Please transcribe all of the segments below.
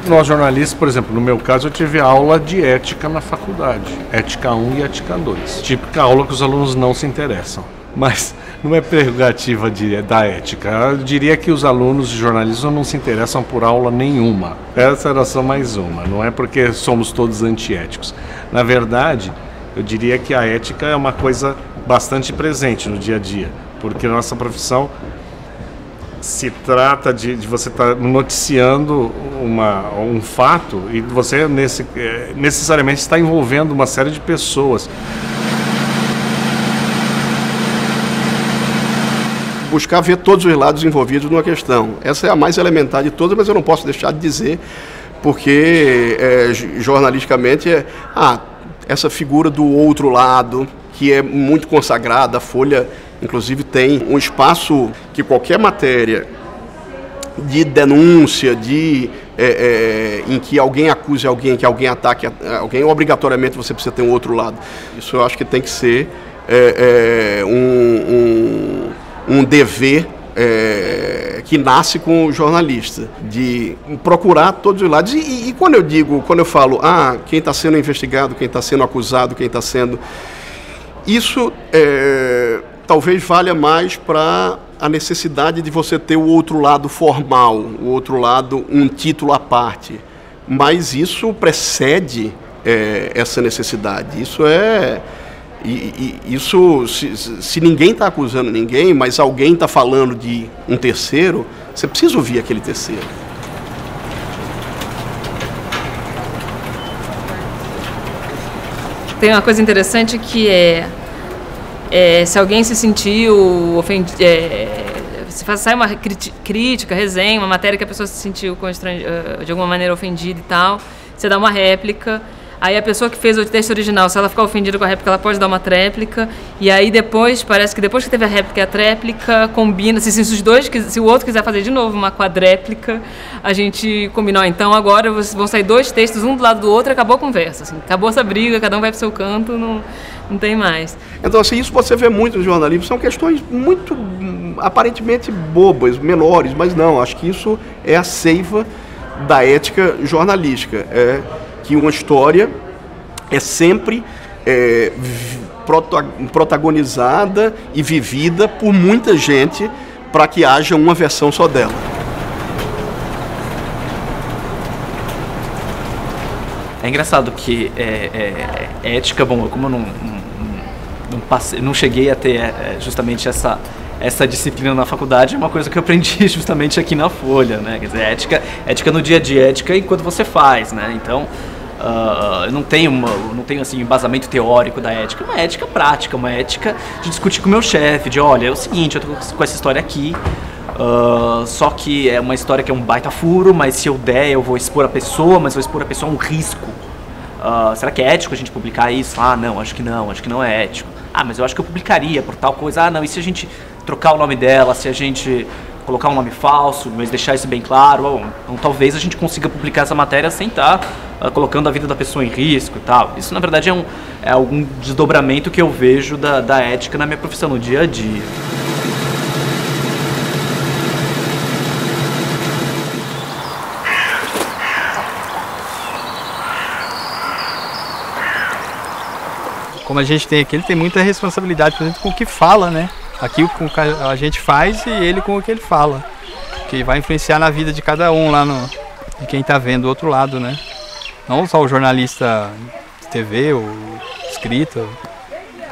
Nós jornalistas, por exemplo, no meu caso, eu tive aula de ética na faculdade. Ética 1 e ética 2. Típica aula que os alunos não se interessam. Mas não é prerrogativa da ética. Eu diria que os alunos de jornalismo não se interessam por aula nenhuma. Essa era só mais uma. Não é porque somos todos antiéticos. Na verdade, eu diria que a ética é uma coisa bastante presente no dia a dia. Porque a nossa profissão se trata de você estar noticiando um fato e você necessariamente está envolvendo uma série de pessoas. Buscar ver todos os lados envolvidos numa questão. Essa é a mais elementar de todas, mas eu não posso deixar de dizer, porque jornalisticamente essa figura do outro lado, que é muito consagrada, a Folha, inclusive, tem um espaço que qualquer matéria de denúncia, em que alguém acuse alguém, que alguém ataque alguém, obrigatoriamente você precisa ter um outro lado. Isso eu acho que tem que ser um dever que nasce com o jornalista, de procurar todos os lados. E quando eu falo, quem está sendo investigado, quem está sendo acusado, quem está sendo... Isso talvez valha mais para a necessidade de você ter o outro lado formal, o outro lado, um título à parte. Mas isso precede essa necessidade. Isso se ninguém está acusando ninguém, mas alguém está falando de um terceiro, você precisa ouvir aquele terceiro. Tem uma coisa interessante que se alguém se sentiu ofendido, sai uma crítica, resenha, uma matéria que a pessoa se sentiu de alguma maneira ofendida e tal, você dá uma réplica. Aí a pessoa que fez o texto original, se ela ficar ofendida com a réplica, ela pode dar uma tréplica. E aí depois, parece que depois que teve a réplica e a tréplica, combina. Se o outro quiser fazer de novo uma quadréplica, a gente combinou. Então agora vão sair dois textos, um do lado do outro, e acabou a conversa. Assim, acabou essa briga, cada um vai pro seu canto, não tem mais. Então, assim, isso você vê muito no jornalismo, são questões muito, aparentemente bobas, menores, mas não, acho que isso é a seiva da ética jornalística. Que uma história é sempre protagonizada e vivida por muita gente para que haja uma versão só dela. É engraçado que ética, bom, como eu não cheguei a ter justamente essa disciplina na faculdade, é uma coisa que eu aprendi justamente aqui na Folha, né? Quer dizer, ética no dia a dia, ética enquanto você faz, né? Então, eu não tenho assim, embasamento teórico da ética, uma ética prática, uma ética de discutir com o meu chefe, de olha, é o seguinte, eu tô com essa história aqui, só que é uma história que é um baita furo, mas se eu der, eu vou expor a pessoa, mas vou expor a pessoa a um risco. Será que é ético a gente publicar isso? Não, acho que não é ético. Mas eu acho que eu publicaria por tal coisa. Não, e se a gente trocar o nome dela, se a gente colocar um nome falso, mas deixar isso bem claro, então talvez a gente consiga publicar essa matéria sem estar colocando a vida da pessoa em risco e tal. Isso, na verdade, é algum desdobramento que eu vejo da ética na minha profissão, no dia a dia. Como a gente tem aqui, ele tem muita responsabilidade, por exemplo, com o que fala, né? Aqui com o que a gente faz e ele com o que ele fala. Que vai influenciar na vida de cada um lá de quem está vendo do outro lado, né? Não só o jornalista de TV ou escrita.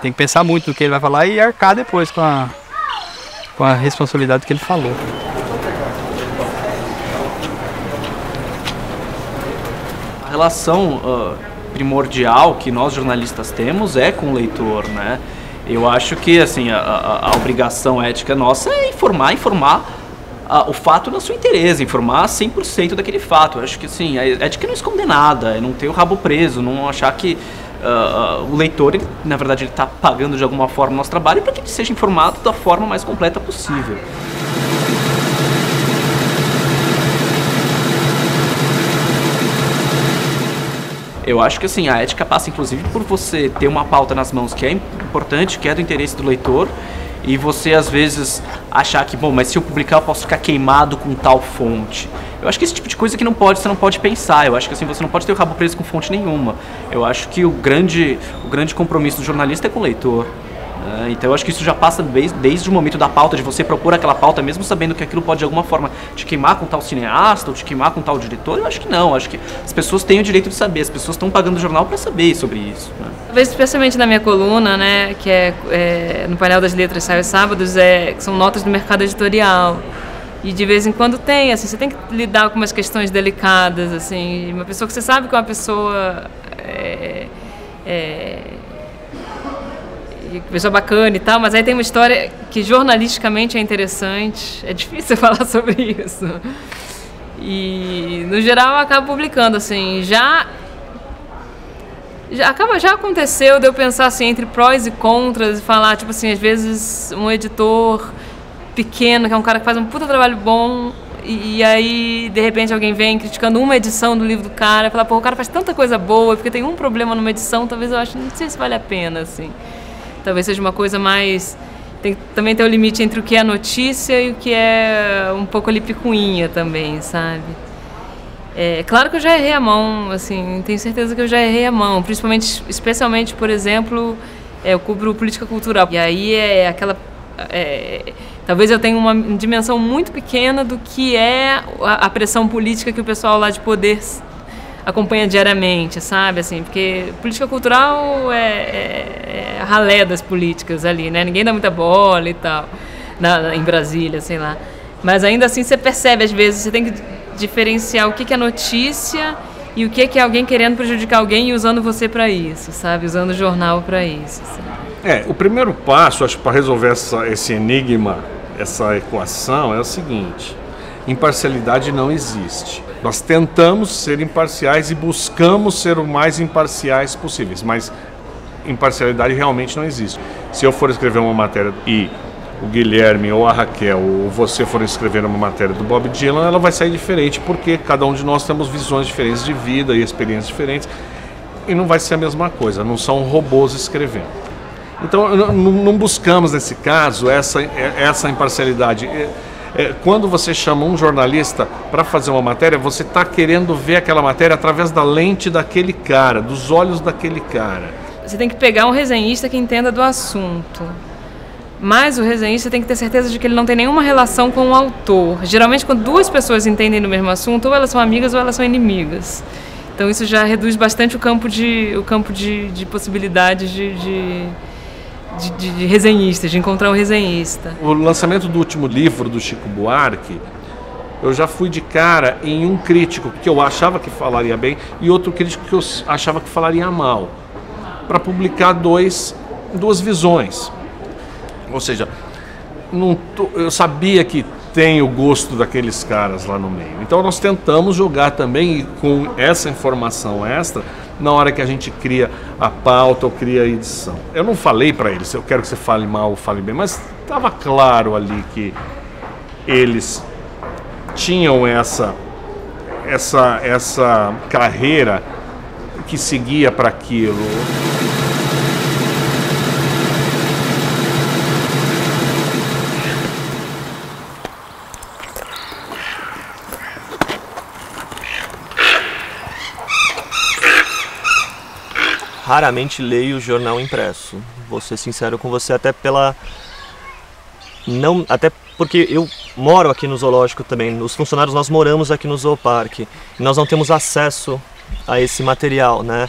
Tem que pensar muito no que ele vai falar e arcar depois com a responsabilidade que ele falou. A relação primordial que nós jornalistas temos é com o leitor, né? Eu acho que assim, a obrigação ética nossa é informar o fato na sua inteireza, informar 100% daquele fato. Eu acho que assim, a ética não esconder nada, é não ter o rabo preso, não achar que o leitor, na verdade, ele está pagando de alguma forma o nosso trabalho para que ele seja informado da forma mais completa possível. Eu acho que assim, a ética passa inclusive por você ter uma pauta nas mãos que é importante, que é do interesse do leitor, e você às vezes achar que, bom, mas se eu publicar eu posso ficar queimado com tal fonte. Eu acho que esse tipo de coisa que você não pode pensar. Eu acho que assim, você não pode ter o rabo preso com fonte nenhuma. Eu acho que o grande compromisso do jornalista é com o leitor. Então eu acho que isso já passa desde o momento da pauta, de você propor aquela pauta, mesmo sabendo que aquilo pode de alguma forma te queimar com tal cineasta ou te queimar com tal diretor. Eu acho que não, eu acho que as pessoas têm o direito de saber, as pessoas estão pagando o jornal para saber sobre isso, né? Talvez especialmente na minha coluna, né, que é no painel das letras, sai aos sábados, que são notas do mercado editorial. E de vez em quando tem, assim, você tem que lidar com umas questões delicadas, assim, uma pessoa que você sabe que é uma pessoa pessoa bacana e tal, mas aí tem uma história que jornalisticamente é interessante, é difícil falar sobre isso. E no geral eu acabo publicando, assim, já aconteceu de eu pensar assim, entre prós e contras, e falar, tipo assim, às vezes um editor pequeno, que é um cara que faz um puta trabalho bom, e aí de repente alguém vem criticando uma edição do livro do cara, e fala, pô, o cara faz tanta coisa boa, porque tem um problema numa edição, talvez eu acho, não sei se vale a pena, assim. Talvez seja uma coisa mais... também tem o limite entre o que é notícia e o que é um pouco ali picuinha também, sabe? Claro que eu já errei a mão, assim, tenho certeza que eu já errei a mão, especialmente, por exemplo, eu cubro política cultural. E aí talvez eu tenha uma dimensão muito pequena do que é a pressão política que o pessoal lá de poder acompanha diariamente, sabe, assim, porque política cultural é a ralé das políticas ali, né, ninguém dá muita bola e tal, em Brasília, sei lá, mas ainda assim você percebe, às vezes, você tem que diferenciar o que é notícia e o que é alguém querendo prejudicar alguém e usando você para isso, sabe, usando o jornal para isso, sabe? O primeiro passo, acho, para resolver esse enigma, essa equação, é o seguinte: imparcialidade não existe. Nós tentamos ser imparciais e buscamos ser o mais imparciais possíveis, mas imparcialidade realmente não existe. Se eu for escrever uma matéria e o Guilherme ou a Raquel ou você for escrever uma matéria do Bob Dylan, ela vai sair diferente, porque cada um de nós temos visões diferentes de vida e experiências diferentes, e não vai ser a mesma coisa, não são robôs escrevendo. Então não buscamos nesse caso essa imparcialidade. Quando você chama um jornalista para fazer uma matéria, você está querendo ver aquela matéria através da lente daquele cara, dos olhos daquele cara. Você tem que pegar um resenhista que entenda do assunto, mas o resenhista tem que ter certeza de que ele não tem nenhuma relação com o autor. Geralmente, quando duas pessoas entendem do mesmo assunto, ou elas são amigas ou elas são inimigas. Então isso já reduz bastante o campo de possibilidades de resenhistas, de encontrar um resenhista. O lançamento do último livro do Chico Buarque, eu já fui de cara em um crítico que eu achava que falaria bem e outro crítico que eu achava que falaria mal, para publicar duas visões. Ou seja, eu sabia que tem o gosto daqueles caras lá no meio. Então nós tentamos jogar também com essa informação extra na hora que a gente cria a pauta ou cria a edição. Eu não falei para eles, eu quero que você fale mal ou fale bem, mas estava claro ali que eles tinham essa carreira que seguia para aquilo. Raramente leio o jornal impresso, vou ser sincero com você, até porque eu moro aqui no zoológico também, os funcionários nós moramos aqui no zooparque, e nós não temos acesso a esse material, né?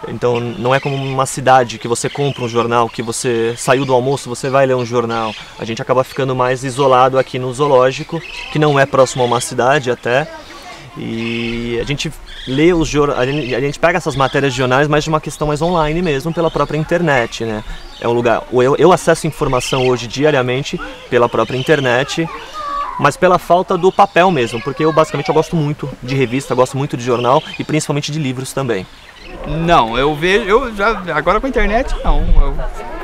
Então não é como uma cidade que você compra um jornal, que você saiu do almoço, você vai ler um jornal. A gente acaba ficando mais isolado aqui no zoológico, que não é próximo a uma cidade até, e a gente lê a gente pega essas matérias de jornais, mas de uma questão mais online mesmo, pela própria internet, né? É um lugar, eu acesso informação hoje diariamente pela própria internet, mas pela falta do papel mesmo, porque eu gosto muito de revista, gosto muito de jornal e principalmente de livros também. Não, agora com a internet não,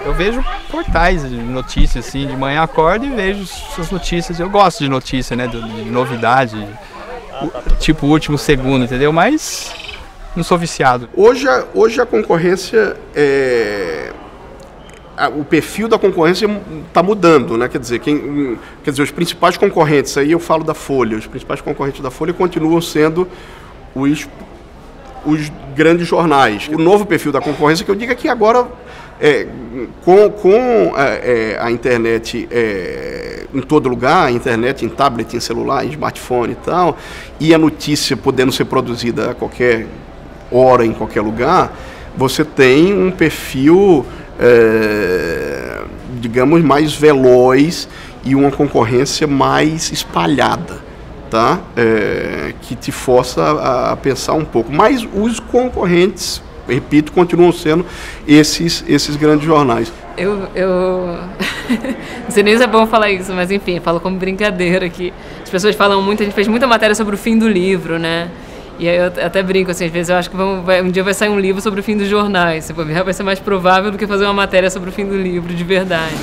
eu vejo portais de notícias, assim, de manhã acordo e vejo essas notícias, eu gosto de notícia, né, de novidade, tipo último segundo, entendeu? Mas não sou viciado. Hoje a concorrência o perfil da concorrência está mudando, né? Quer dizer, os principais concorrentes, aí eu falo da Folha, os principais concorrentes da Folha continuam sendo os grandes jornais. O novo perfil da concorrência, que eu digo é que agora, com a internet em todo lugar, a internet em tablet, em celular, em smartphone e tal, e a notícia podendo ser produzida a qualquer hora, em qualquer lugar, você tem um perfil, digamos, mais veloz e uma concorrência mais espalhada, tá? Que te força a pensar um pouco. Mas os concorrentes, repito, continuam sendo esses grandes jornais. Não sei nem se é bom falar isso, mas enfim, eu falo como brincadeira aqui. As pessoas falam muito, a gente fez muita matéria sobre o fim do livro, né? E aí eu até brinco, assim, às vezes eu acho que um dia vai sair um livro sobre o fim dos jornais. Se for ver, vai ser mais provável do que fazer uma matéria sobre o fim do livro de verdade.